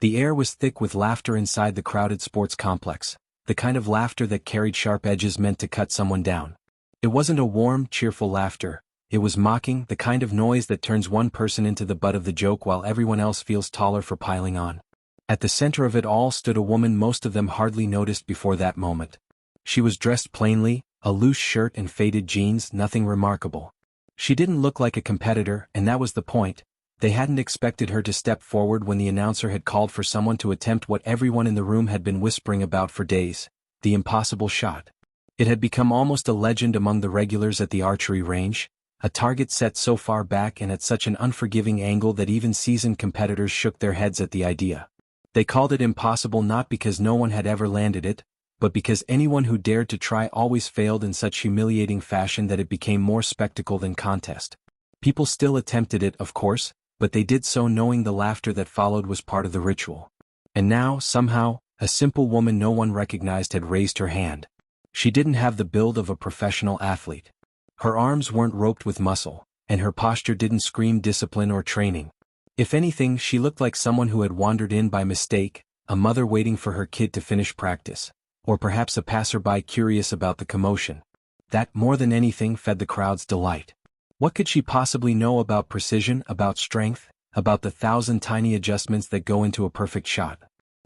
The air was thick with laughter inside the crowded sports complex, the kind of laughter that carried sharp edges meant to cut someone down. It wasn't a warm, cheerful laughter. It was mocking, the kind of noise that turns one person into the butt of the joke while everyone else feels taller for piling on. At the center of it all stood a woman most of them hardly noticed before that moment. She was dressed plainly, a loose shirt and faded jeans, nothing remarkable. She didn't look like a competitor, and that was the point. They hadn't expected her to step forward when the announcer had called for someone to attempt what everyone in the room had been whispering about for days, the impossible shot. It had become almost a legend among the regulars at the archery range, a target set so far back and at such an unforgiving angle that even seasoned competitors shook their heads at the idea. They called it impossible not because no one had ever landed it, but because anyone who dared to try always failed in such humiliating fashion that it became more spectacle than contest. People still attempted it, of course, but they did so knowing the laughter that followed was part of the ritual. And now, somehow, a simple woman no one recognized had raised her hand. She didn't have the build of a professional athlete. Her arms weren't roped with muscle, and her posture didn't scream discipline or training. If anything, she looked like someone who had wandered in by mistake, a mother waiting for her kid to finish practice, or perhaps a passerby curious about the commotion. That, more than anything, fed the crowd's delight. What could she possibly know about precision, about strength, about the 1,000 tiny adjustments that go into a perfect shot?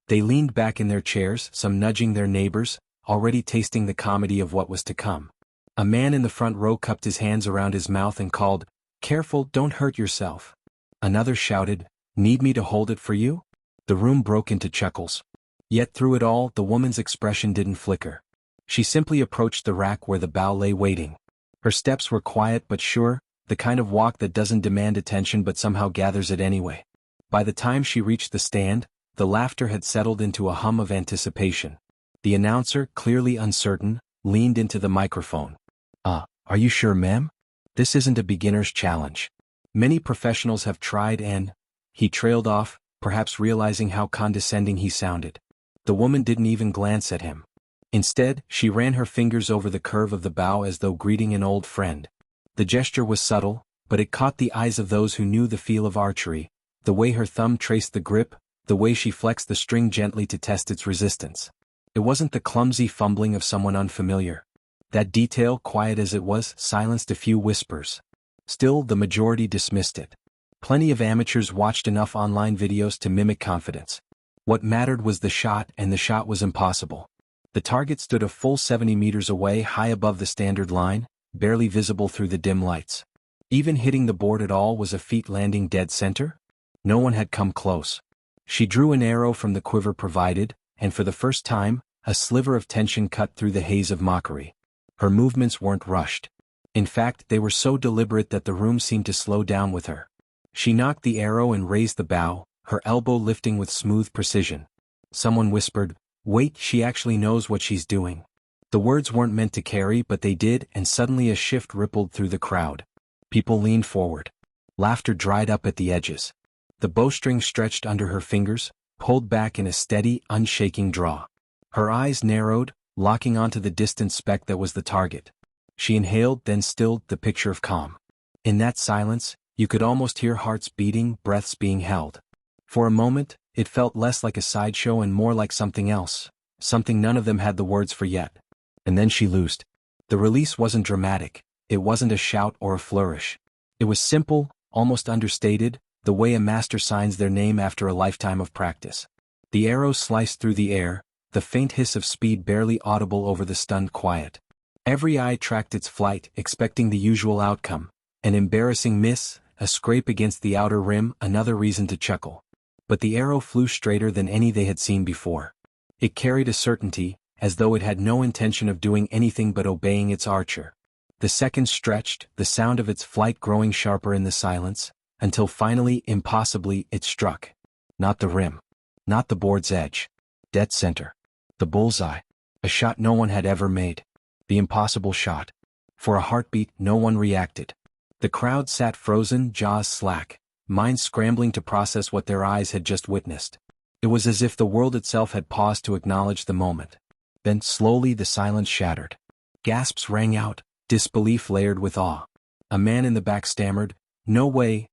They leaned back in their chairs, some nudging their neighbors, already tasting the comedy of what was to come. A man in the front row cupped his hands around his mouth and called, "Careful, don't hurt yourself." Another shouted, "Need me to hold it for you?" The room broke into chuckles. Yet through it all, the woman's expression didn't flicker. She simply approached the rack where the bow lay waiting. Her steps were quiet but sure, the kind of walk that doesn't demand attention but somehow gathers it anyway. By the time she reached the stand, the laughter had settled into a hum of anticipation. The announcer, clearly uncertain, leaned into the microphone. Are you sure, ma'am? This isn't a beginner's challenge. Many professionals have tried and..." He trailed off, perhaps realizing how condescending he sounded. The woman didn't even glance at him. Instead, she ran her fingers over the curve of the bow as though greeting an old friend. The gesture was subtle, but it caught the eyes of those who knew the feel of archery, the way her thumb traced the grip, the way she flexed the string gently to test its resistance. It wasn't the clumsy fumbling of someone unfamiliar. That detail, quiet as it was, silenced a few whispers. Still, the majority dismissed it. Plenty of amateurs watched enough online videos to mimic confidence. What mattered was the shot, and the shot was impossible. The target stood a full 70 meters away, high above the standard line, barely visible through the dim lights. Even hitting the board at all was a feat landing dead center? No one had come close. She drew an arrow from the quiver provided, and for the first time, a sliver of tension cut through the haze of mockery. Her movements weren't rushed. In fact, they were so deliberate that the room seemed to slow down with her. She knocked the arrow and raised the bow, her elbow lifting with smooth precision. Someone whispered, "Wait, she actually knows what she's doing." The words weren't meant to carry, but they did, and suddenly a shift rippled through the crowd. People leaned forward. Laughter dried up at the edges. The bowstring stretched under her fingers, pulled back in a steady, unshaking draw. Her eyes narrowed, locking onto the distant speck that was the target. She inhaled, then stilled, the picture of calm. In that silence, you could almost hear hearts beating, breaths being held. For a moment, it felt less like a sideshow and more like something else, something none of them had the words for yet. And then she loosed. The release wasn't dramatic, it wasn't a shout or a flourish. It was simple, almost understated, the way a master signs their name after a lifetime of practice. The arrow sliced through the air, the faint hiss of speed barely audible over the stunned quiet. Every eye tracked its flight, expecting the usual outcome. An embarrassing miss, a scrape against the outer rim, another reason to chuckle. But the arrow flew straighter than any they had seen before. It carried a certainty, as though it had no intention of doing anything but obeying its archer. The seconds stretched, the sound of its flight growing sharper in the silence, until finally, impossibly, it struck. Not the rim. Not the board's edge. Dead center. The bullseye. A shot no one had ever made. The impossible shot. For a heartbeat, no one reacted. The crowd sat frozen, jaws slack, minds scrambling to process what their eyes had just witnessed. It was as if the world itself had paused to acknowledge the moment. Then, slowly, the silence shattered. Gasps rang out, disbelief layered with awe. A man in the back stammered, no way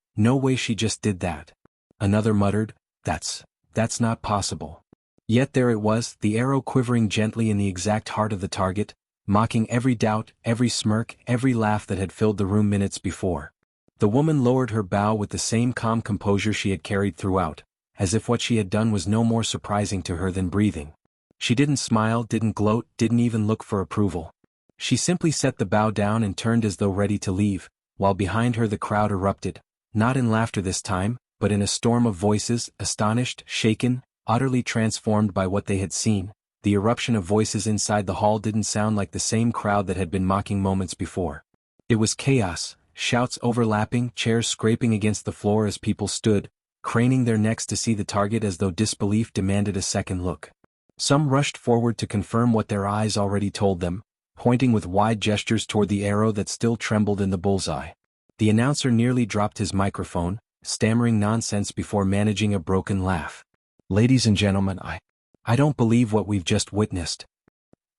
she just did that." Another muttered, That's that's not possible. Yet there it was, the arrow quivering gently in the exact heart of the target, mocking every doubt, every smirk, every laugh that had filled the room minutes before. The woman lowered her bow with the same calm composure she had carried throughout, as if what she had done was no more surprising to her than breathing. She didn't smile, didn't gloat, didn't even look for approval. She simply set the bow down and turned as though ready to leave, while behind her the crowd erupted, not in laughter this time, but in a storm of voices, astonished, shaken, utterly transformed by what they had seen. The eruption of voices inside the hall didn't sound like the same crowd that had been mocking moments before. It was chaos, shouts overlapping, chairs scraping against the floor as people stood, craning their necks to see the target as though disbelief demanded a second look. Some rushed forward to confirm what their eyes already told them, pointing with wide gestures toward the arrow that still trembled in the bullseye. The announcer nearly dropped his microphone, stammering nonsense before managing a broken laugh. "Ladies and gentlemen, I don't believe what we've just witnessed."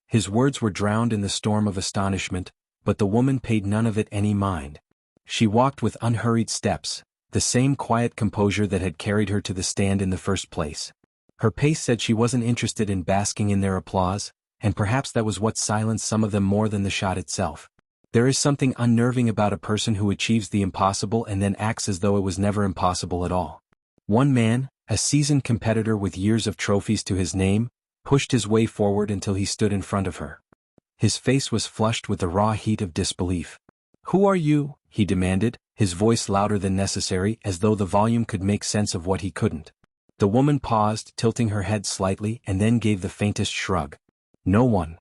His words were drowned in the storm of astonishment, but the woman paid none of it any mind. She walked with unhurried steps, the same quiet composure that had carried her to the stand in the first place. Her pace said she wasn't interested in basking in their applause, and perhaps that was what silenced some of them more than the shot itself. There is something unnerving about a person who achieves the impossible and then acts as though it was never impossible at all. One man, a seasoned competitor with years of trophies to his name, pushed his way forward until he stood in front of her. His face was flushed with the raw heat of disbelief. "Who are you?" he demanded, his voice louder than necessary, as though the volume could make sense of what he couldn't. The woman paused, tilting her head slightly, and then gave the faintest shrug. "No one,"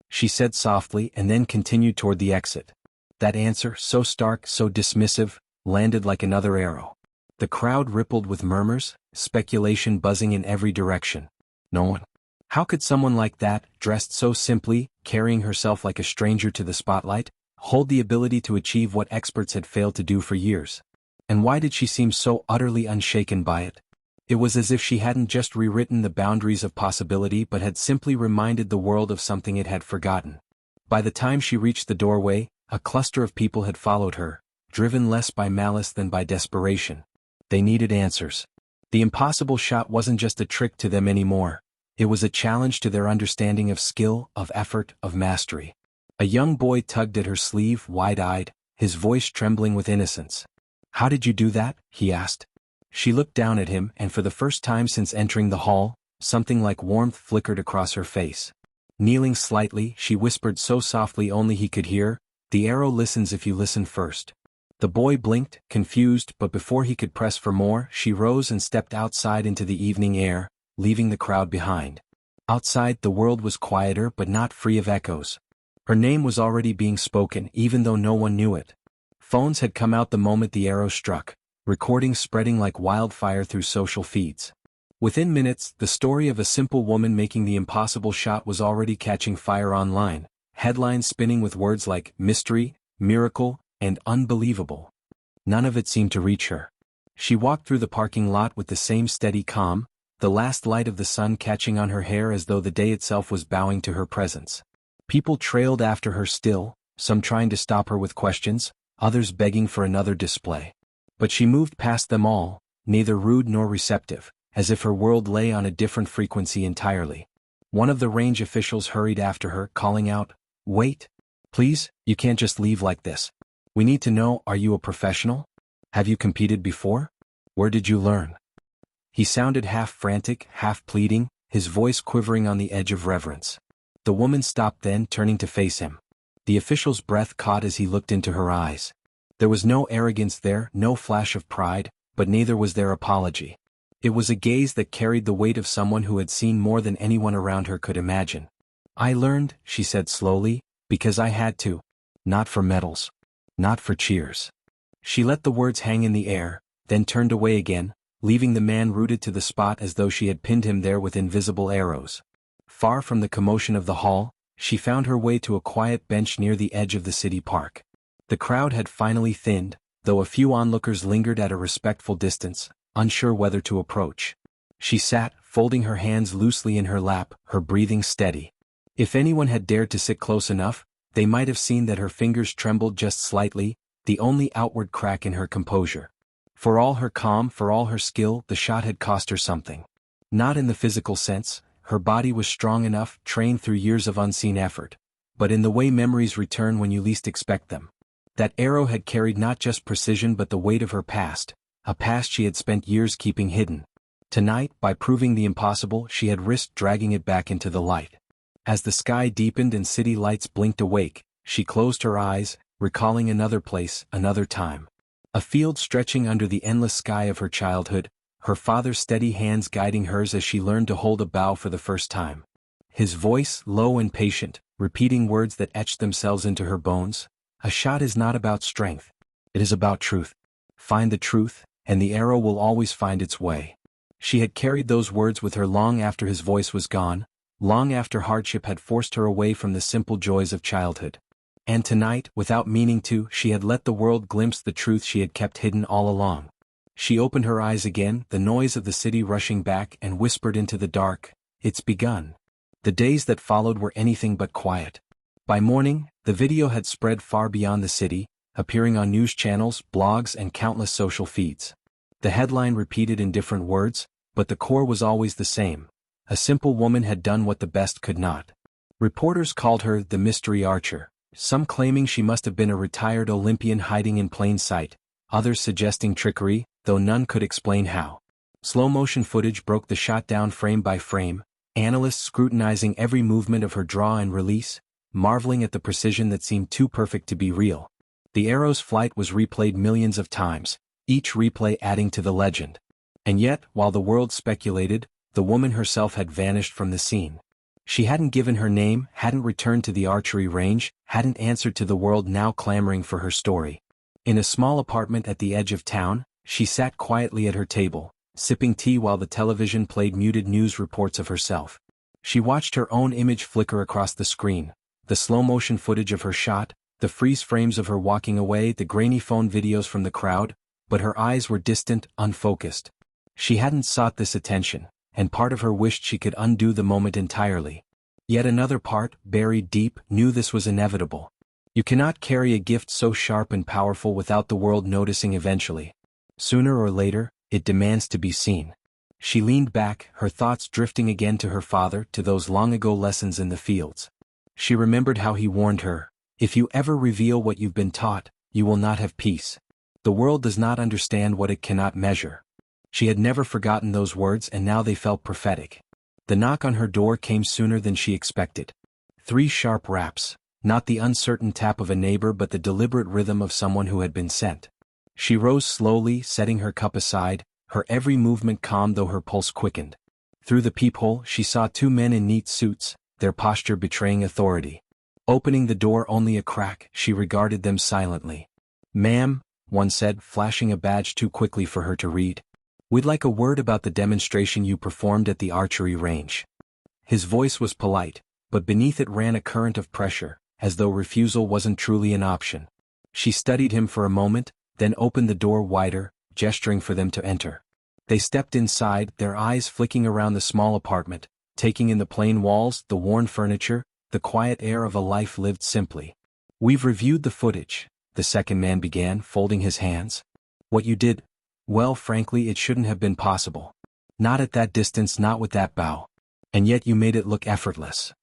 she said softly, and then continued toward the exit. That answer, so stark, so dismissive, landed like another arrow. The crowd rippled with murmurs, speculation buzzing in every direction. No one. How could someone like that, dressed so simply, carrying herself like a stranger to the spotlight, hold the ability to achieve what experts had failed to do for years? And why did she seem so utterly unshaken by it? It was as if she hadn't just rewritten the boundaries of possibility but had simply reminded the world of something it had forgotten. By the time she reached the doorway, a cluster of people had followed her, driven less by malice than by desperation. They needed answers. The impossible shot wasn't just a trick to them anymore. It was a challenge to their understanding of skill, of effort, of mastery. A young boy tugged at her sleeve, wide-eyed, his voice trembling with innocence. "How did you do that?" he asked. She looked down at him, and for the first time since entering the hall, something like warmth flickered across her face. Kneeling slightly, she whispered so softly only he could hear, "The arrow listens if you listen first." The boy blinked, confused, but before he could press for more, she rose and stepped outside into the evening air, leaving the crowd behind. Outside, the world was quieter but not free of echoes. Her name was already being spoken, even though no one knew it. Phones had come out the moment the arrow struck, recordings spreading like wildfire through social feeds. Within minutes, the story of a simple woman making the impossible shot was already catching fire online, headlines spinning with words like mystery, miracle, and unbelievable. None of it seemed to reach her. She walked through the parking lot with the same steady calm, the last light of the sun catching on her hair as though the day itself was bowing to her presence. People trailed after her still, some trying to stop her with questions, others begging for another display. But she moved past them all, neither rude nor receptive, as if her world lay on a different frequency entirely. One of the range officials hurried after her, calling out, "Wait! Please, you can't just leave like this. We need to know, are you a professional? Have you competed before? Where did you learn?" He sounded half frantic, half pleading, his voice quivering on the edge of reverence. The woman stopped then, turning to face him. The official's breath caught as he looked into her eyes. There was no arrogance there, no flash of pride, but neither was there apology. It was a gaze that carried the weight of someone who had seen more than anyone around her could imagine. "I learned," she said slowly, "because I had to. Not for medals. Not for cheers." She let the words hang in the air, then turned away again, leaving the man rooted to the spot as though she had pinned him there with invisible arrows. Far from the commotion of the hall, she found her way to a quiet bench near the edge of the city park. The crowd had finally thinned, though a few onlookers lingered at a respectful distance, unsure whether to approach. She sat, folding her hands loosely in her lap, her breathing steady. If anyone had dared to sit close enough, they might have seen that her fingers trembled just slightly, the only outward crack in her composure. For all her calm, for all her skill, the shot had cost her something. Not in the physical sense, her body was strong enough, trained through years of unseen effort, but in the way memories return when you least expect them. That arrow had carried not just precision but the weight of her past, a past she had spent years keeping hidden. Tonight, by proving the impossible, she had risked dragging it back into the light. As the sky deepened and city lights blinked awake, she closed her eyes, recalling another place, another time. A field stretching under the endless sky of her childhood, her father's steady hands guiding hers as she learned to hold a bow for the first time. His voice, low and patient, repeating words that etched themselves into her bones. A shot is not about strength. It is about truth. Find the truth, and the arrow will always find its way. She had carried those words with her long after his voice was gone, long after hardship had forced her away from the simple joys of childhood. And tonight, without meaning to, she had let the world glimpse the truth she had kept hidden all along. She opened her eyes again, the noise of the city rushing back, and whispered into the dark, "It's begun." The days that followed were anything but quiet. By morning, the video had spread far beyond the city, appearing on news channels, blogs, and countless social feeds. The headline repeated in different words, but the core was always the same. A simple woman had done what the best could not. Reporters called her the mystery archer, some claiming she must have been a retired Olympian hiding in plain sight, others suggesting trickery, though none could explain how. Slow-motion footage broke the shot down frame by frame, analysts scrutinizing every movement of her draw and release, marveling at the precision that seemed too perfect to be real. The arrow's flight was replayed millions of times, each replay adding to the legend. And yet, while the world speculated, the woman herself had vanished from the scene. She hadn't given her name, hadn't returned to the archery range, hadn't answered to the world now clamoring for her story. In a small apartment at the edge of town, she sat quietly at her table, sipping tea while the television played muted news reports of herself. She watched her own image flicker across the screen, the slow-motion footage of her shot, the freeze frames of her walking away, the grainy phone videos from the crowd, but her eyes were distant, unfocused. She hadn't sought this attention, and part of her wished she could undo the moment entirely. Yet another part, buried deep, knew this was inevitable. You cannot carry a gift so sharp and powerful without the world noticing eventually. Sooner or later, it demands to be seen. She leaned back, her thoughts drifting again to her father, to those long-ago lessons in the fields. She remembered how he warned her, "If you ever reveal what you've been taught, you will not have peace. The world does not understand what it cannot measure." She had never forgotten those words, and now they felt prophetic. The knock on her door came sooner than she expected. 3 sharp raps, not the uncertain tap of a neighbor but the deliberate rhythm of someone who had been sent. She rose slowly, setting her cup aside, her every movement calm though her pulse quickened. Through the peephole she saw 2 men in neat suits, their posture betraying authority. Opening the door only a crack, she regarded them silently. "Ma'am," one said, flashing a badge too quickly for her to read. "We'd like a word about the demonstration you performed at the archery range." His voice was polite, but beneath it ran a current of pressure, as though refusal wasn't truly an option. She studied him for a moment, then opened the door wider, gesturing for them to enter. They stepped inside, their eyes flicking around the small apartment, taking in the plain walls, the worn furniture, the quiet air of a life lived simply. "We've reviewed the footage," the second man began, folding his hands. "What you did, well, frankly, it shouldn't have been possible. Not at that distance, not with that bow. And yet you made it look effortless."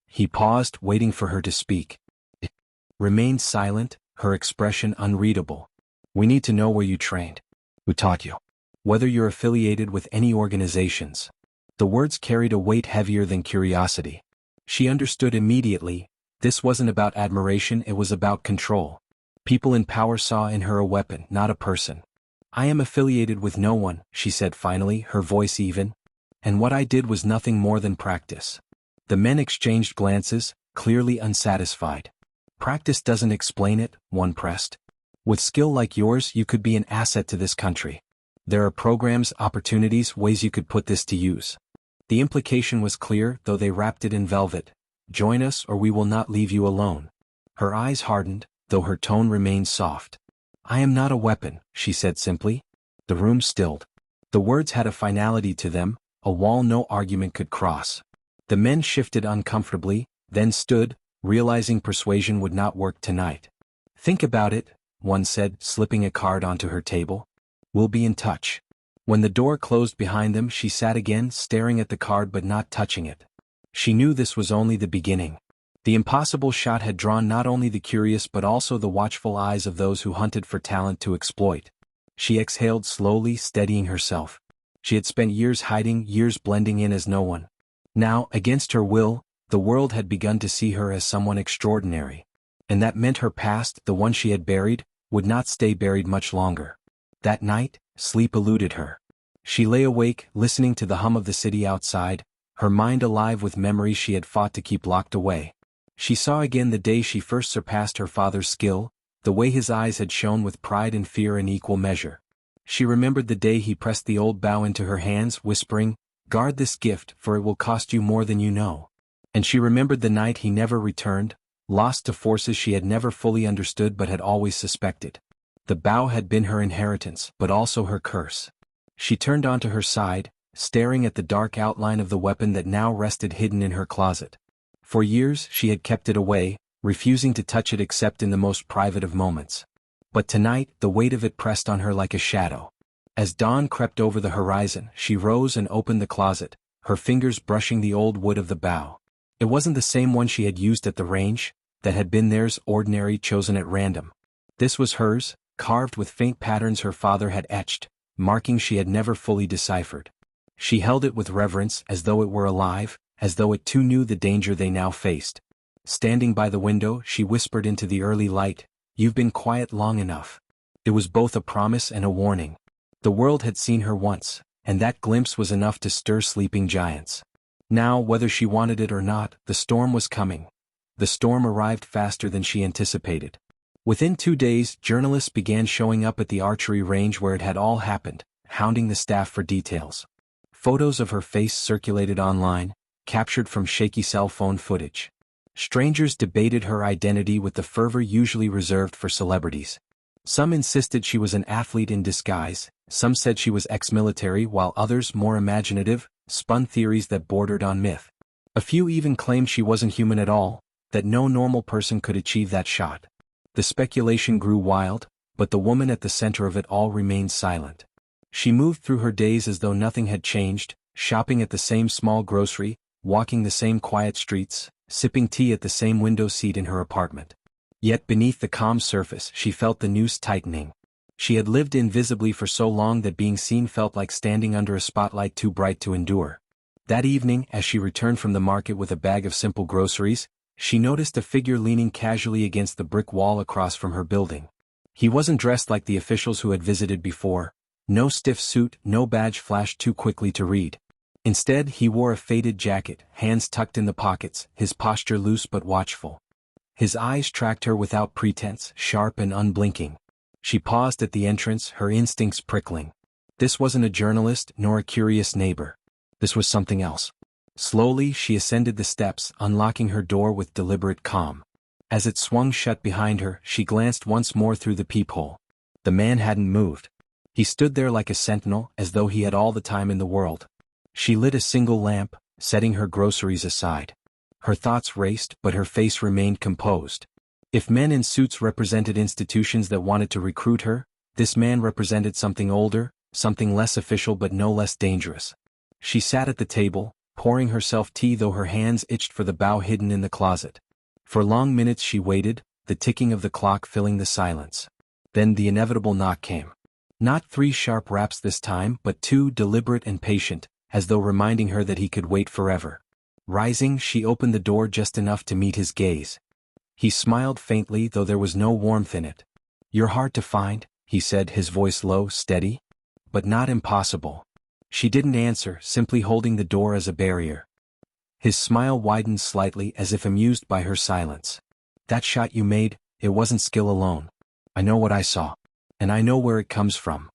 He paused, waiting for her to speak. It remained silent, her expression unreadable. "We need to know where you trained. Who taught you? Whether you're affiliated with any organizations." The words carried a weight heavier than curiosity. She understood immediately, this wasn't about admiration, it was about control. People in power saw in her a weapon, not a person. "I am affiliated with no one," she said finally, her voice even. "And what I did was nothing more than practice." The men exchanged glances, clearly unsatisfied. "Practice doesn't explain it," one pressed. "With skill like yours, you could be an asset to this country. There are programs, opportunities, ways you could put this to use." The implication was clear, though they wrapped it in velvet. "Join us or we will not leave you alone." Her eyes hardened, though her tone remained soft. "I am not a weapon," she said simply. The room stilled. The words had a finality to them, a wall no argument could cross. The men shifted uncomfortably, then stood, realizing persuasion would not work tonight. "Think about it," one said, slipping a card onto her table. "We'll be in touch." When the door closed behind them, she sat again, staring at the card but not touching it. She knew this was only the beginning. The impossible shot had drawn not only the curious but also the watchful eyes of those who hunted for talent to exploit. She exhaled slowly, steadying herself. She had spent years hiding, years blending in as no one. Now, against her will, the world had begun to see her as someone extraordinary. And that meant her past, the one she had buried, would not stay buried much longer. That night, sleep eluded her. She lay awake, listening to the hum of the city outside, her mind alive with memories she had fought to keep locked away. She saw again the day she first surpassed her father's skill, the way his eyes had shone with pride and fear in equal measure. She remembered the day he pressed the old bow into her hands, whispering, "Guard this gift, for it will cost you more than you know." And she remembered the night he never returned, lost to forces she had never fully understood but had always suspected. The bow had been her inheritance, but also her curse. She turned onto her side, staring at the dark outline of the weapon that now rested hidden in her closet. For years she had kept it away, refusing to touch it except in the most private of moments. But tonight the weight of it pressed on her like a shadow. As dawn crept over the horizon, she rose and opened the closet, her fingers brushing the old wood of the bow. It wasn't the same one she had used at the range, that had been theirs, ordinary, chosen at random. This was hers, carved with faint patterns her father had etched, markings she had never fully deciphered. She held it with reverence, as though it were alive, as though it too knew the danger they now faced. Standing by the window, she whispered into the early light, "You've been quiet long enough." It was both a promise and a warning. The world had seen her once, and that glimpse was enough to stir sleeping giants. Now, whether she wanted it or not, the storm was coming. The storm arrived faster than she anticipated. Within 2 days, journalists began showing up at the archery range where it had all happened, hounding the staff for details. Photos of her face circulated online, captured from shaky cell phone footage. Strangers debated her identity with the fervor usually reserved for celebrities. Some insisted she was an athlete in disguise, some said she was ex-military, while others, more imaginative, spun theories that bordered on myth. A few even claimed she wasn't human at all, that no normal person could achieve that shot. The speculation grew wild, but the woman at the center of it all remained silent. She moved through her days as though nothing had changed, shopping at the same small grocery, walking the same quiet streets, sipping tea at the same window seat in her apartment. Yet beneath the calm surface she felt the noose tightening. She had lived invisibly for so long that being seen felt like standing under a spotlight too bright to endure. That evening, as she returned from the market with a bag of simple groceries, she noticed a figure leaning casually against the brick wall across from her building. He wasn't dressed like the officials who had visited before. No stiff suit, no badge flashed too quickly to read. Instead, he wore a faded jacket, hands tucked in the pockets, his posture loose but watchful. His eyes tracked her without pretense, sharp and unblinking. She paused at the entrance, her instincts prickling. This wasn't a journalist, nor a curious neighbor. This was something else. Slowly, she ascended the steps, unlocking her door with deliberate calm. As it swung shut behind her, she glanced once more through the peephole. The man hadn't moved. He stood there like a sentinel, as though he had all the time in the world. She lit a single lamp, setting her groceries aside. Her thoughts raced, but her face remained composed. If men in suits represented institutions that wanted to recruit her, this man represented something older, something less official but no less dangerous. She sat at the table, pouring herself tea though her hands itched for the bow hidden in the closet. For long minutes she waited, the ticking of the clock filling the silence. Then the inevitable knock came. Not 3 sharp raps this time, but 2, deliberate and patient, as though reminding her that he could wait forever. Rising, she opened the door just enough to meet his gaze. He smiled faintly, though there was no warmth in it. "You're hard to find," he said, his voice low, steady. "But not impossible." She didn't answer, simply holding the door as a barrier. His smile widened slightly, as if amused by her silence. "That shot you made, it wasn't skill alone. I know what I saw. And I know where it comes from."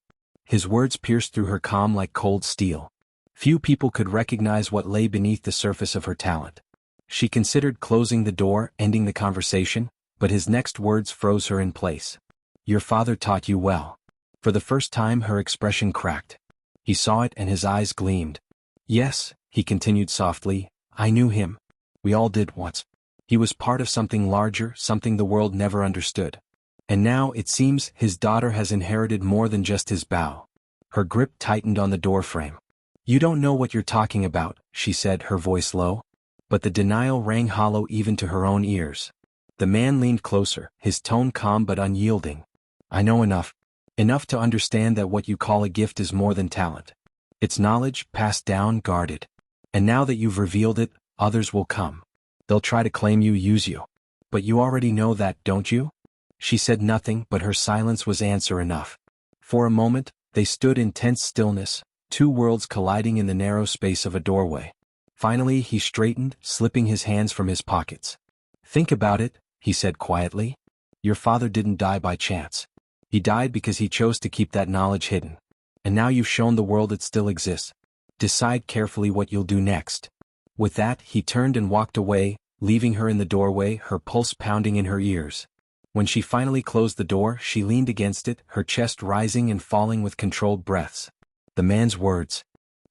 His words pierced through her calm like cold steel. Few people could recognize what lay beneath the surface of her talent. She considered closing the door, ending the conversation, but his next words froze her in place. "Your father taught you well." For the first time her expression cracked. He saw it and his eyes gleamed. "Yes," he continued softly, "I knew him. We all did once. He was part of something larger, something the world never understood. And now, it seems, his daughter has inherited more than just his bow. Her grip tightened on the doorframe. "You don't know what you're talking about," she said, her voice low. But the denial rang hollow even to her own ears. The man leaned closer, his tone calm but unyielding. "I know enough. Enough to understand that what you call a gift is more than talent. It's knowledge, passed down, guarded. And now that you've revealed it, others will come. They'll try to claim you, use you. But you already know that, don't you?" She said nothing, but her silence was answer enough. For a moment, they stood in tense stillness, two worlds colliding in the narrow space of a doorway. Finally he straightened, slipping his hands from his pockets. "Think about it," he said quietly. "Your father didn't die by chance. He died because he chose to keep that knowledge hidden. And now you've shown the world it still exists. Decide carefully what you'll do next." With that, he turned and walked away, leaving her in the doorway, her pulse pounding in her ears. When she finally closed the door, she leaned against it, her chest rising and falling with controlled breaths. The man's words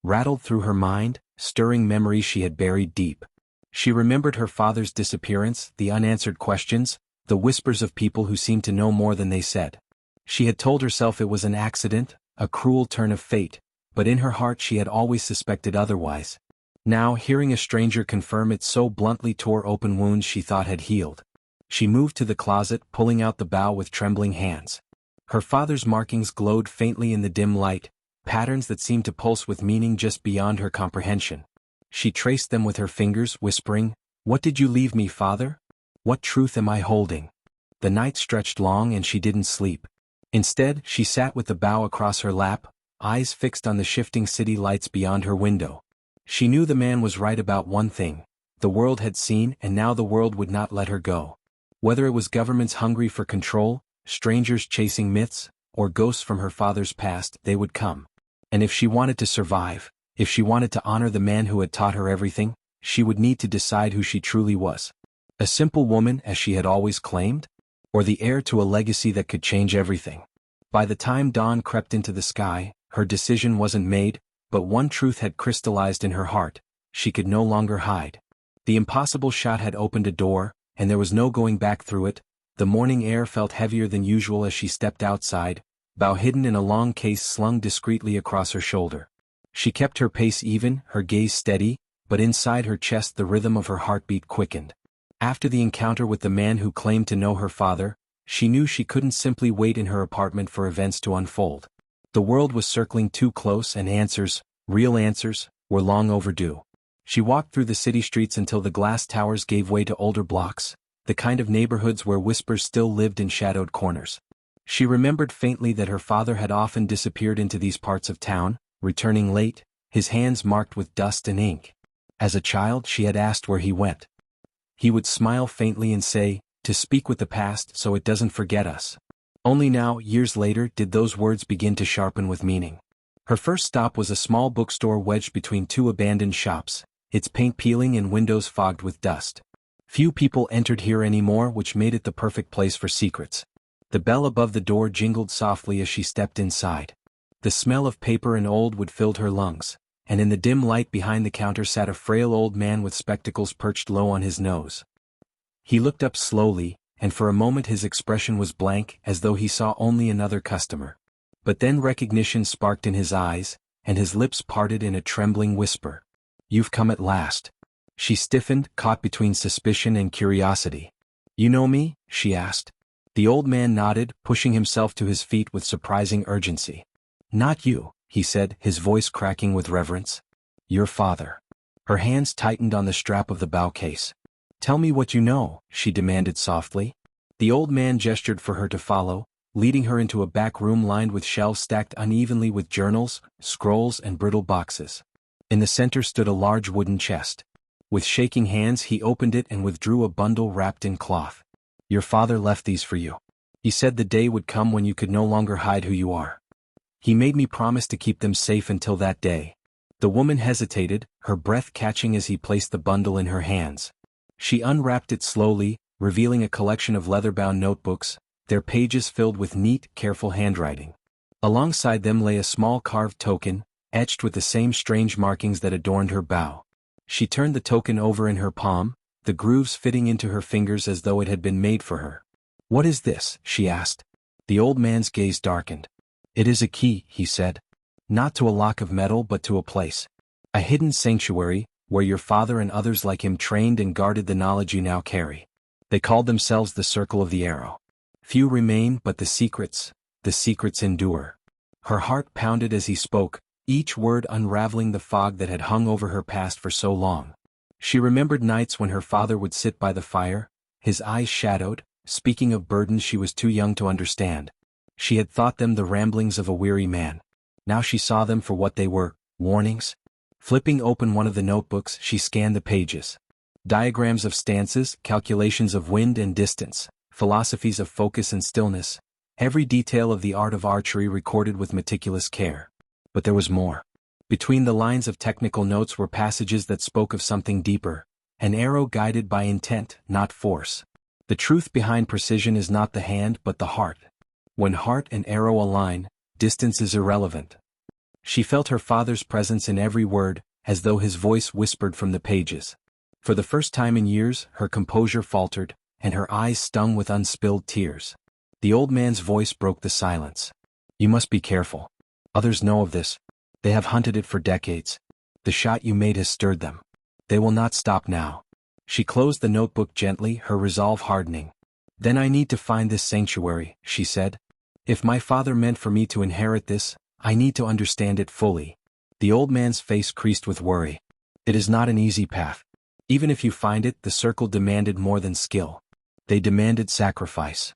rattled through her mind, stirring memories she had buried deep. She remembered her father's disappearance, the unanswered questions, the whispers of people who seemed to know more than they said. She had told herself it was an accident, a cruel turn of fate, but in her heart she had always suspected otherwise. Now, hearing a stranger confirm it so bluntly tore open wounds she thought had healed. She moved to the closet, pulling out the bow with trembling hands. Her father's markings glowed faintly in the dim light, patterns that seemed to pulse with meaning just beyond her comprehension. She traced them with her fingers, whispering, "What did you leave me, father? What truth am I holding?" The night stretched long and she didn't sleep. Instead, she sat with the bow across her lap, eyes fixed on the shifting city lights beyond her window. She knew the man was right about one thing. The world had seen, and now the world would not let her go. Whether it was governments hungry for control, strangers chasing myths, or ghosts from her father's past, they would come. And if she wanted to survive, if she wanted to honor the man who had taught her everything, she would need to decide who she truly was. A simple woman as she had always claimed? Or the heir to a legacy that could change everything? By the time dawn crept into the sky, her decision wasn't made, but one truth had crystallized in her heart: she could no longer hide. The impossible shot had opened a door, and there was no going back through it. The morning air felt heavier than usual as she stepped outside, bow hidden in a long case slung discreetly across her shoulder. She kept her pace even, her gaze steady, but inside her chest the rhythm of her heartbeat quickened. After the encounter with the man who claimed to know her father, she knew she couldn't simply wait in her apartment for events to unfold. The world was circling too close, and answers, real answers, were long overdue. She walked through the city streets until the glass towers gave way to older blocks, the kind of neighborhoods where whispers still lived in shadowed corners. She remembered faintly that her father had often disappeared into these parts of town, returning late, his hands marked with dust and ink. As a child she had asked where he went. He would smile faintly and say, "To speak with the past so it doesn't forget us." Only now, years later, did those words begin to sharpen with meaning. Her first stop was a small bookstore wedged between two abandoned shops, its paint peeling and windows fogged with dust. Few people entered here anymore, which made it the perfect place for secrets. The bell above the door jingled softly as she stepped inside. The smell of paper and old wood filled her lungs, and in the dim light behind the counter sat a frail old man with spectacles perched low on his nose. He looked up slowly, and for a moment his expression was blank, as though he saw only another customer. But then recognition sparked in his eyes, and his lips parted in a trembling whisper. "You've come at last." She stiffened, caught between suspicion and curiosity. "You know me?" she asked. The old man nodded, pushing himself to his feet with surprising urgency. "Not you," he said, his voice cracking with reverence. "Your father." Her hands tightened on the strap of the bow case. "Tell me what you know," she demanded softly. The old man gestured for her to follow, leading her into a back room lined with shelves stacked unevenly with journals, scrolls, and brittle boxes. In the center stood a large wooden chest. With shaking hands he opened it and withdrew a bundle wrapped in cloth. "Your father left these for you. He said the day would come when you could no longer hide who you are. He made me promise to keep them safe until that day." The woman hesitated, her breath catching as he placed the bundle in her hands. She unwrapped it slowly, revealing a collection of leather-bound notebooks, their pages filled with neat, careful handwriting. Alongside them lay a small carved token, etched with the same strange markings that adorned her bow. She turned the token over in her palm, the grooves fitting into her fingers as though it had been made for her. "What is this?" she asked. The old man's gaze darkened. "It is a key," he said. Not to a lock of metal but to a place. A hidden sanctuary, where your father and others like him trained and guarded the knowledge you now carry. They called themselves the Circle of the Arrow. Few remain but the secrets endure. Her heart pounded as he spoke, each word unraveling the fog that had hung over her past for so long. She remembered nights when her father would sit by the fire, his eyes shadowed, speaking of burdens she was too young to understand. She had thought them the ramblings of a weary man. Now she saw them for what they were, warnings. Flipping open one of the notebooks, she scanned the pages. Diagrams of stances, calculations of wind and distance, philosophies of focus and stillness, every detail of the art of archery recorded with meticulous care. But there was more. Between the lines of technical notes were passages that spoke of something deeper, an arrow guided by intent, not force. The truth behind precision is not the hand but the heart. When heart and arrow align, distance is irrelevant. She felt her father's presence in every word, as though his voice whispered from the pages. For the first time in years, her composure faltered, and her eyes stung with unspilled tears. The old man's voice broke the silence. You must be careful. Others know of this. They have hunted it for decades. The shot you made has stirred them. They will not stop now. She closed the notebook gently, her resolve hardening. Then I need to find this sanctuary, she said. If my father meant for me to inherit this, I need to understand it fully. The old man's face creased with worry. It is not an easy path. Even if you find it, the circle demanded more than skill. They demanded sacrifice.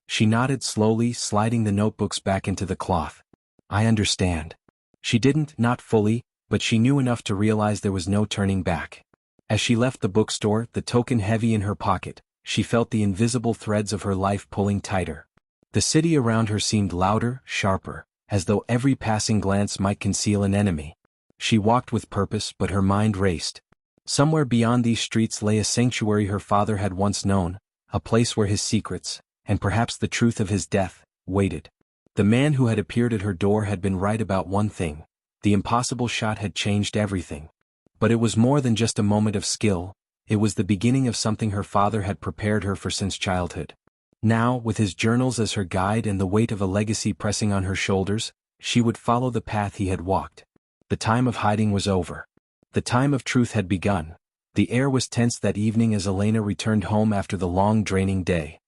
She nodded slowly, sliding the notebooks back into the cloth. I understand. She didn't, not fully, but she knew enough to realize there was no turning back. As she left the bookstore, the token heavy in her pocket, she felt the invisible threads of her life pulling tighter. The city around her seemed louder, sharper, as though every passing glance might conceal an enemy. She walked with purpose, but her mind raced. Somewhere beyond these streets lay a sanctuary her father had once known, a place where his secrets, and perhaps the truth of his death, waited. The man who had appeared at her door had been right about one thing. The impossible shot had changed everything. But it was more than just a moment of skill, it was the beginning of something her father had prepared her for since childhood. Now, with his journals as her guide and the weight of a legacy pressing on her shoulders, she would follow the path he had walked. The time of hiding was over. The time of truth had begun. The air was tense that evening as Elena returned home after the long draining day.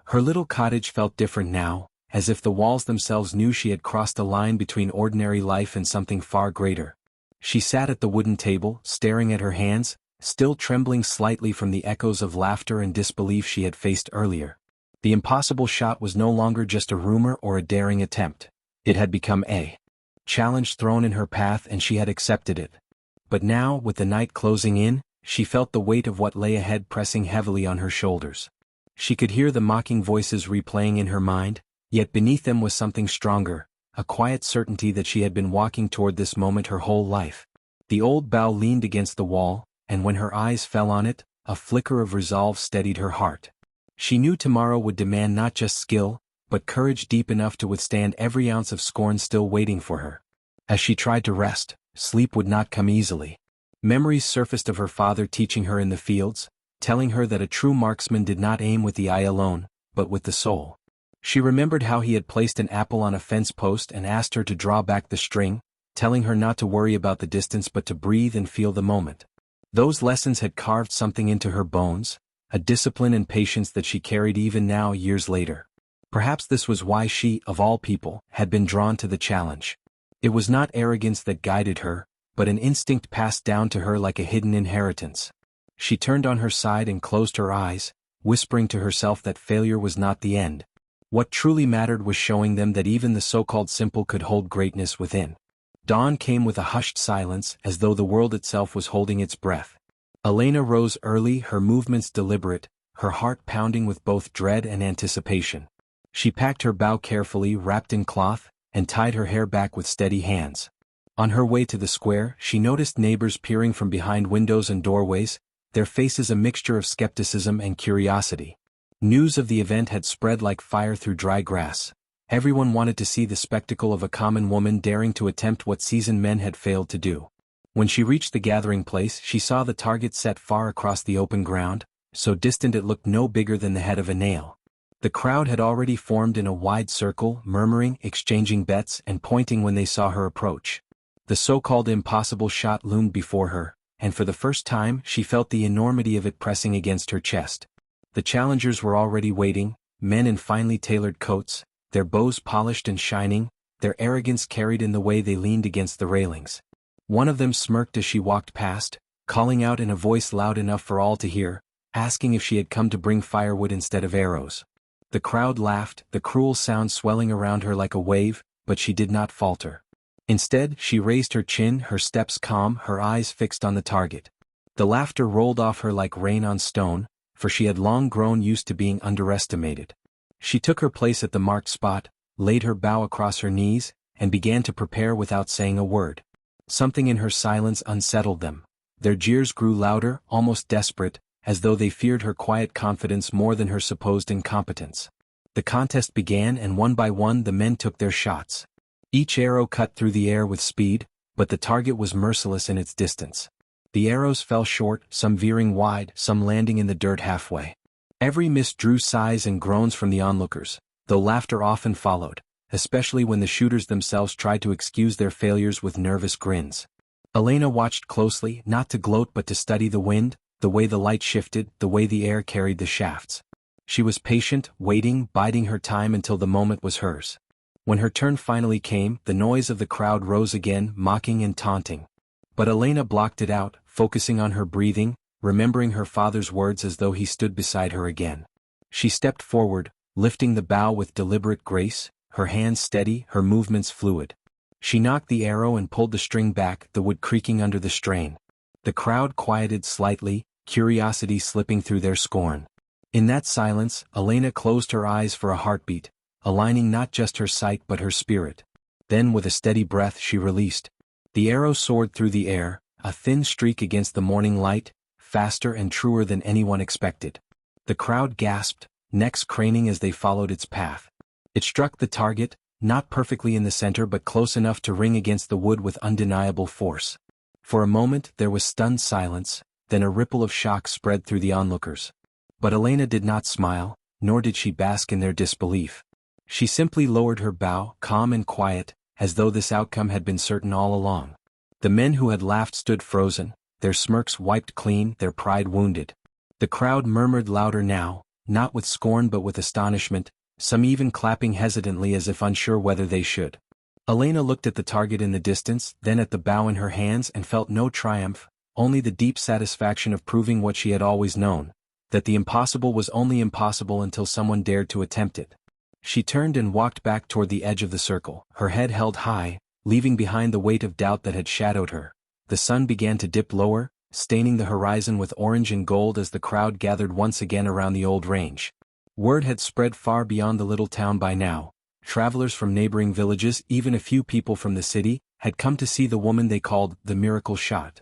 Her little cottage felt different now, as if the walls themselves knew she had crossed a line between ordinary life and something far greater. She sat at the wooden table, staring at her hands, still trembling slightly from the echoes of laughter and disbelief she had faced earlier. The impossible shot was no longer just a rumor or a daring attempt. It had become a challenge thrown in her path and she had accepted it. But now, with the night closing in, she felt the weight of what lay ahead pressing heavily on her shoulders. She could hear the mocking voices replaying in her mind, yet beneath them was something stronger, a quiet certainty that she had been walking toward this moment her whole life. The old bough leaned against the wall, and when her eyes fell on it, a flicker of resolve steadied her heart. She knew tomorrow would demand not just skill, but courage deep enough to withstand every ounce of scorn still waiting for her. As she tried to rest, sleep would not come easily. Memories surfaced of her father teaching her in the fields, telling her that a true marksman did not aim with the eye alone, but with the soul. She remembered how he had placed an apple on a fence post and asked her to draw back the string, telling her not to worry about the distance but to breathe and feel the moment. Those lessons had carved something into her bones, a discipline and patience that she carried even now years later. Perhaps this was why she, of all people, had been drawn to the challenge. It was not arrogance that guided her, but an instinct passed down to her like a hidden inheritance. She turned on her side and closed her eyes, whispering to herself that failure was not the end. What truly mattered was showing them that even the so-called simple could hold greatness within. Dawn came with a hushed silence, as though the world itself was holding its breath. Elena rose early, her movements deliberate, her heart pounding with both dread and anticipation. She packed her bough carefully, wrapped in cloth, and tied her hair back with steady hands. On her way to the square, she noticed neighbors peering from behind windows and doorways, their faces a mixture of skepticism and curiosity. News of the event had spread like fire through dry grass. Everyone wanted to see the spectacle of a common woman daring to attempt what seasoned men had failed to do. When she reached the gathering place, she saw the target set far across the open ground, so distant it looked no bigger than the head of a nail. The crowd had already formed in a wide circle, murmuring, exchanging bets, and pointing when they saw her approach. The so-called impossible shot loomed before her, and for the first time she felt the enormity of it pressing against her chest. The challengers were already waiting, men in finely tailored coats, their bows polished and shining, their arrogance carried in the way they leaned against the railings. One of them smirked as she walked past, calling out in a voice loud enough for all to hear, asking if she had come to bring firewood instead of arrows. The crowd laughed, the cruel sound swelling around her like a wave, but she did not falter. Instead, she raised her chin, her steps calm, her eyes fixed on the target. The laughter rolled off her like rain on stone, for she had long grown used to being underestimated. She took her place at the marked spot, laid her bow across her knees, and began to prepare without saying a word. Something in her silence unsettled them. Their jeers grew louder, almost desperate, as though they feared her quiet confidence more than her supposed incompetence. The contest began, and one by one the men took their shots. Each arrow cut through the air with speed, but the target was merciless in its distance. The arrows fell short, some veering wide, some landing in the dirt halfway. Every miss drew sighs and groans from the onlookers, though laughter often followed, especially when the shooters themselves tried to excuse their failures with nervous grins. Elena watched closely, not to gloat but to study the wind, the way the light shifted, the way the air carried the shafts. She was patient, waiting, biding her time until the moment was hers. When her turn finally came, the noise of the crowd rose again, mocking and taunting. But Elena blocked it out, focusing on her breathing, remembering her father's words as though he stood beside her again. She stepped forward, lifting the bow with deliberate grace, her hands steady, her movements fluid. She knocked the arrow and pulled the string back, the wood creaking under the strain. The crowd quieted slightly, curiosity slipping through their scorn. In that silence, Elena closed her eyes for a heartbeat, aligning not just her sight but her spirit. Then with a steady breath she released. The arrow soared through the air, a thin streak against the morning light, faster and truer than anyone expected. The crowd gasped, necks craning as they followed its path. It struck the target, not perfectly in the center but close enough to ring against the wood with undeniable force. For a moment there was stunned silence, then a ripple of shock spread through the onlookers. But Elena did not smile, nor did she bask in their disbelief. She simply lowered her bow, calm and quiet, as though this outcome had been certain all along. The men who had laughed stood frozen, their smirks wiped clean, their pride wounded. The crowd murmured louder now, not with scorn but with astonishment, some even clapping hesitantly as if unsure whether they should. Elena looked at the target in the distance, then at the bow in her hands and felt no triumph, only the deep satisfaction of proving what she had always known, that the impossible was only impossible until someone dared to attempt it. She turned and walked back toward the edge of the circle, her head held high, leaving behind the weight of doubt that had shadowed her. The sun began to dip lower, staining the horizon with orange and gold as the crowd gathered once again around the old range. Word had spread far beyond the little town by now. Travelers from neighboring villages, even a few people from the city, had come to see the woman they called the miracle shot.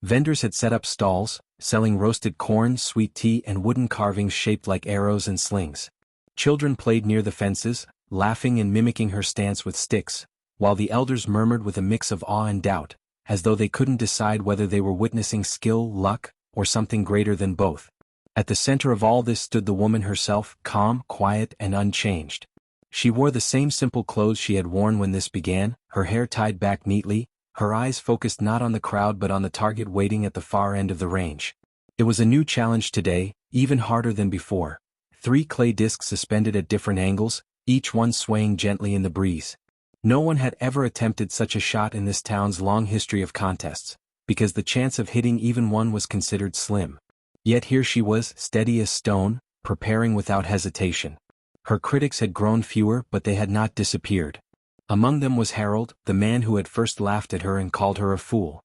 Vendors had set up stalls, selling roasted corn, sweet tea and wooden carvings shaped like arrows and slings. Children played near the fences, laughing and mimicking her stance with sticks, while the elders murmured with a mix of awe and doubt, as though they couldn't decide whether they were witnessing skill, luck, or something greater than both. At the center of all this stood the woman herself, calm, quiet, and unchanged. She wore the same simple clothes she had worn when this began, her hair tied back neatly, her eyes focused not on the crowd but on the target waiting at the far end of the range. It was a new challenge today, even harder than before. 3 clay discs suspended at different angles, each one swaying gently in the breeze. No one had ever attempted such a shot in this town's long history of contests, because the chance of hitting even one was considered slim. Yet here she was, steady as stone, preparing without hesitation. Her critics had grown fewer but they had not disappeared. Among them was Harold, the man who had first laughed at her and called her a fool.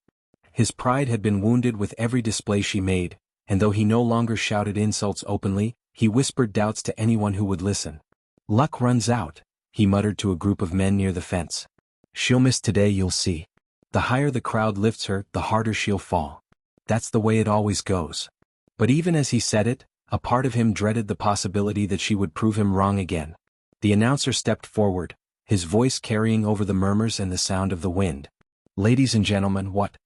His pride had been wounded with every display she made, and though he no longer shouted insults openly, he whispered doubts to anyone who would listen. "Luck runs out," he muttered to a group of men near the fence. "She'll miss today, you'll see. The higher the crowd lifts her, the harder she'll fall. That's the way it always goes." But even as he said it, a part of him dreaded the possibility that she would prove him wrong again. The announcer stepped forward, his voice carrying over the murmurs and the sound of the wind. "Ladies and gentlemen, what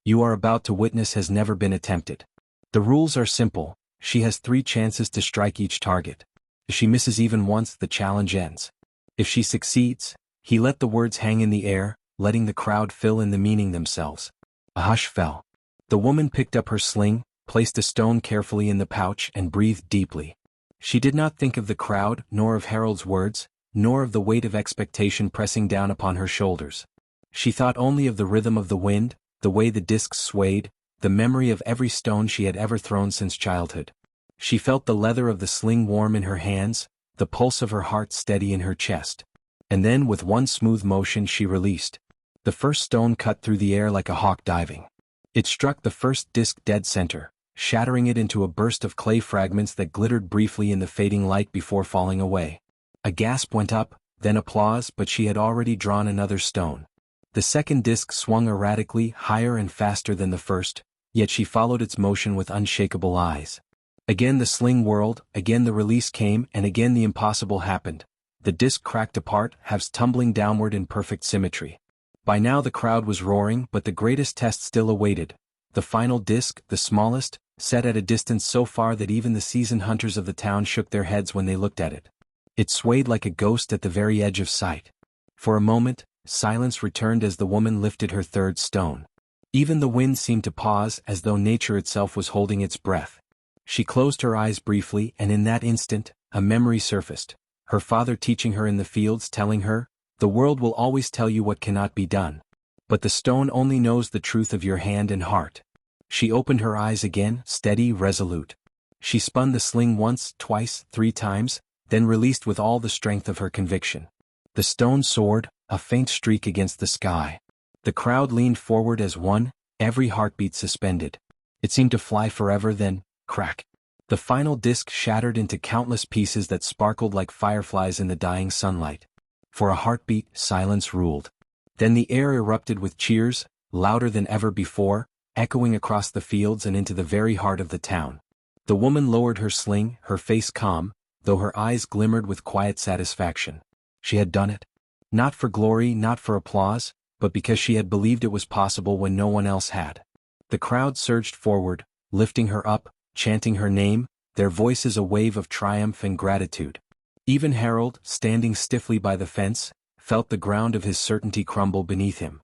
you are about to witness has never been attempted. The rules are simple. She has 3 chances to strike each target. If she misses even once, the challenge ends. If she succeeds, he let the words hang in the air, letting the crowd fill in the meaning themselves. A hush fell. The woman picked up her sling, placed a stone carefully in the pouch, and breathed deeply. She did not think of the crowd, nor of Harold's words, nor of the weight of expectation pressing down upon her shoulders. She thought only of the rhythm of the wind, the way the discs swayed, the memory of every stone she had ever thrown since childhood. She felt the leather of the sling warm in her hands, the pulse of her heart steady in her chest. And then with one smooth motion she released. The first stone cut through the air like a hawk diving. It struck the first disc dead center, shattering it into a burst of clay fragments that glittered briefly in the fading light before falling away. A gasp went up, then applause, but she had already drawn another stone. The second disc swung erratically, higher and faster than the first, yet she followed its motion with unshakable eyes. Again the sling whirled, again the release came, and again the impossible happened. The disc cracked apart, halves tumbling downward in perfect symmetry. By now the crowd was roaring, but the greatest test still awaited. The final disc, the smallest, set at a distance so far that even the seasoned hunters of the town shook their heads when they looked at it. It swayed like a ghost at the very edge of sight. For a moment, silence returned as the woman lifted her third stone. Even the wind seemed to pause, as though nature itself was holding its breath. She closed her eyes briefly, and in that instant, a memory surfaced. Her father teaching her in the fields, telling her, "The world will always tell you what cannot be done. But the stone only knows the truth of your hand and heart." She opened her eyes again, steady, resolute. She spun the sling once, twice, 3 times, then released with all the strength of her conviction. The stone soared, a faint streak against the sky. The crowd leaned forward as one, every heartbeat suspended. It seemed to fly forever, then, crack. The final disc shattered into countless pieces that sparkled like fireflies in the dying sunlight. For a heartbeat, silence ruled. Then the air erupted with cheers, louder than ever before, echoing across the fields and into the very heart of the town. The woman lowered her sling, her face calm, though her eyes glimmered with quiet satisfaction. She had done it. Not for glory, not for applause, but because she had believed it was possible when no one else had. The crowd surged forward, lifting her up, chanting her name, their voices a wave of triumph and gratitude. Even Harold, standing stiffly by the fence, felt the ground of his certainty crumble beneath him.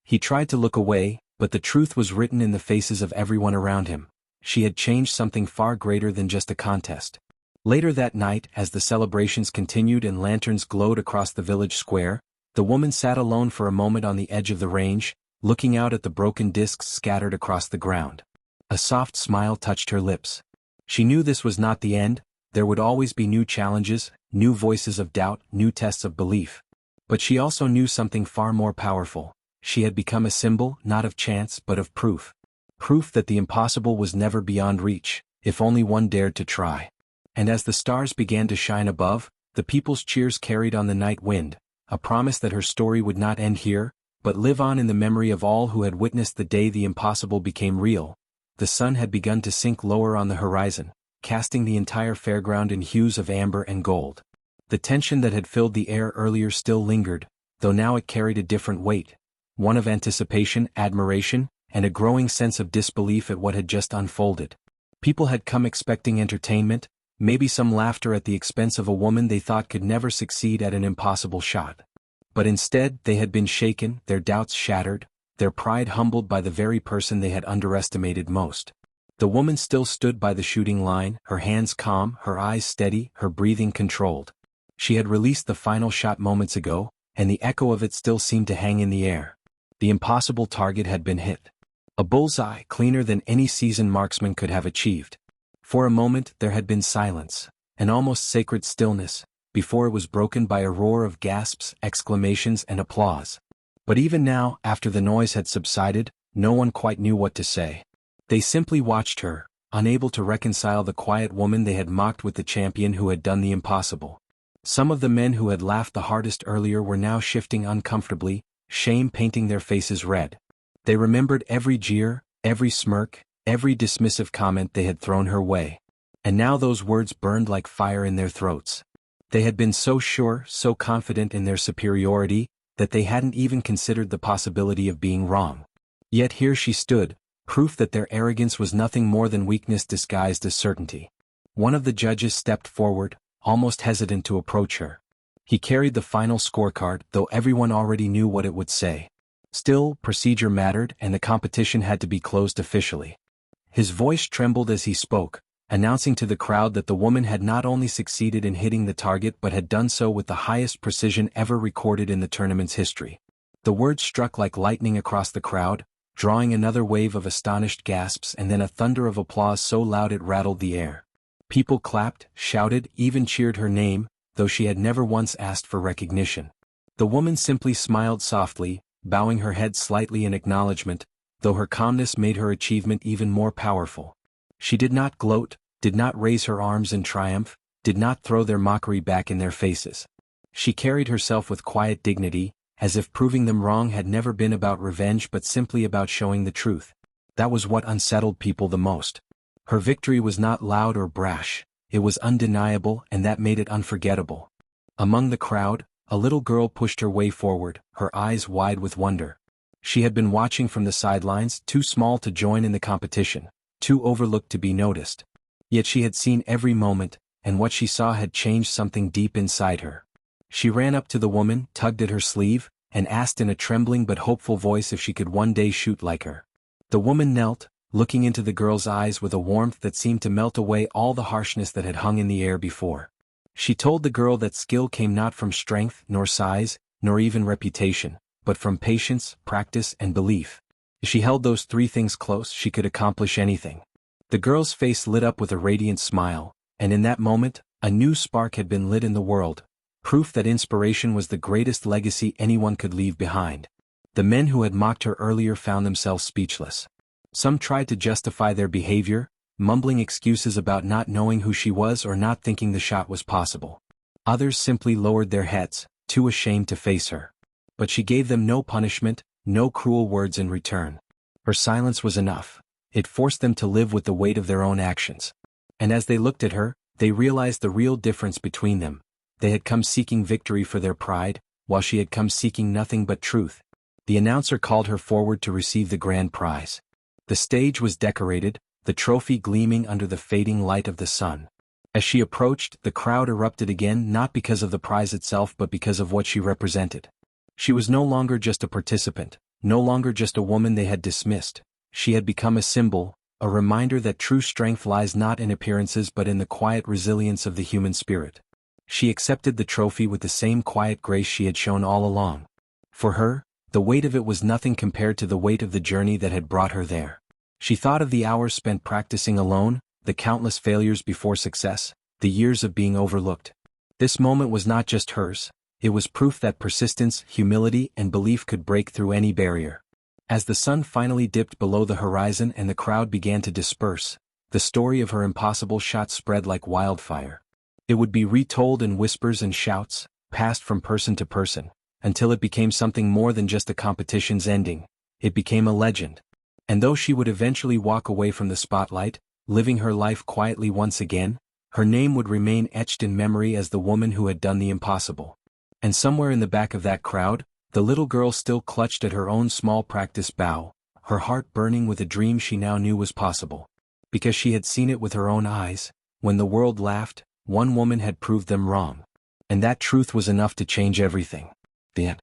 He tried to look away, but the truth was written in the faces of everyone around him. She had changed something far greater than just a contest. Later that night, as the celebrations continued and lanterns glowed across the village square, the woman sat alone for a moment on the edge of the range, looking out at the broken discs scattered across the ground. A soft smile touched her lips. She knew this was not the end. There would always be new challenges, new voices of doubt, new tests of belief. But she also knew something far more powerful. She had become a symbol, not of chance but of proof. Proof that the impossible was never beyond reach, if only one dared to try. And as the stars began to shine above, the people's cheers carried on the night wind, a promise that her story would not end here, but live on in the memory of all who had witnessed the day the impossible became real. The sun had begun to sink lower on the horizon, casting the entire fairground in hues of amber and gold. The tension that had filled the air earlier still lingered, though now it carried a different weight, one of anticipation, admiration, and a growing sense of disbelief at what had just unfolded. People had come expecting entertainment, maybe some laughter at the expense of a woman they thought could never succeed at an impossible shot. But instead they had been shaken, their doubts shattered, their pride humbled by the very person they had underestimated most. The woman still stood by the shooting line, her hands calm, her eyes steady, her breathing controlled. She had released the final shot moments ago, and the echo of it still seemed to hang in the air. The impossible target had been hit. A bullseye cleaner than any seasoned marksman could have achieved. For a moment there had been silence, an almost sacred stillness, before it was broken by a roar of gasps, exclamations, and applause. But even now, after the noise had subsided, no one quite knew what to say. They simply watched her, unable to reconcile the quiet woman they had mocked with the champion who had done the impossible. Some of the men who had laughed the hardest earlier were now shifting uncomfortably, shame painting their faces red. They remembered every jeer, every smirk, every dismissive comment they had thrown her way. And now those words burned like fire in their throats. They had been so sure, so confident in their superiority, that they hadn't even considered the possibility of being wrong. Yet here she stood, proof that their arrogance was nothing more than weakness disguised as certainty. One of the judges stepped forward, almost hesitant to approach her. He carried the final scorecard, though everyone already knew what it would say. Still, procedure mattered and the competition had to be closed officially. His voice trembled as he spoke, announcing to the crowd that the woman had not only succeeded in hitting the target but had done so with the highest precision ever recorded in the tournament's history. The words struck like lightning across the crowd, drawing another wave of astonished gasps and then a thunder of applause so loud it rattled the air. People clapped, shouted, even cheered her name, though she had never once asked for recognition. The woman simply smiled softly, bowing her head slightly in acknowledgement, though her calmness made her achievement even more powerful. She did not gloat, did not raise her arms in triumph, did not throw their mockery back in their faces. She carried herself with quiet dignity, as if proving them wrong had never been about revenge but simply about showing the truth. That was what unsettled people the most. Her victory was not loud or brash, it was undeniable and that made it unforgettable. Among the crowd, a little girl pushed her way forward, her eyes wide with wonder. She had been watching from the sidelines, too small to join in the competition, too overlooked to be noticed. Yet she had seen every moment, and what she saw had changed something deep inside her. She ran up to the woman, tugged at her sleeve, and asked in a trembling but hopeful voice if she could one day shoot like her. The woman knelt, looking into the girl's eyes with a warmth that seemed to melt away all the harshness that had hung in the air before. She told the girl that skill came not from strength, nor size, nor even reputation, but from patience, practice, and belief. If she held those three things close, she could accomplish anything. The girl's face lit up with a radiant smile, and in that moment, a new spark had been lit in the world, proof that inspiration was the greatest legacy anyone could leave behind. The men who had mocked her earlier found themselves speechless. Some tried to justify their behavior, mumbling excuses about not knowing who she was or not thinking the shot was possible. Others simply lowered their heads, too ashamed to face her. But she gave them no punishment, no cruel words in return. Her silence was enough. It forced them to live with the weight of their own actions. And as they looked at her, they realized the real difference between them. They had come seeking victory for their pride, while she had come seeking nothing but truth. The announcer called her forward to receive the grand prize. The stage was decorated, the trophy gleaming under the fading light of the sun. As she approached, the crowd erupted again, not because of the prize itself but because of what she represented. She was no longer just a participant, no longer just a woman they had dismissed. She had become a symbol, a reminder that true strength lies not in appearances but in the quiet resilience of the human spirit. She accepted the trophy with the same quiet grace she had shown all along. For her, the weight of it was nothing compared to the weight of the journey that had brought her there. She thought of the hours spent practicing alone, the countless failures before success, the years of being overlooked. This moment was not just hers, it was proof that persistence, humility, and belief could break through any barrier. As the sun finally dipped below the horizon and the crowd began to disperse, the story of her impossible shot spread like wildfire. It would be retold in whispers and shouts, passed from person to person, until it became something more than just a competition's ending. It became a legend. And though she would eventually walk away from the spotlight, living her life quietly once again, her name would remain etched in memory as the woman who had done the impossible. And somewhere in the back of that crowd, the little girl still clutched at her own small practice bow, her heart burning with a dream she now knew was possible. Because she had seen it with her own eyes, when the world laughed, one woman had proved them wrong. And that truth was enough to change everything. The end.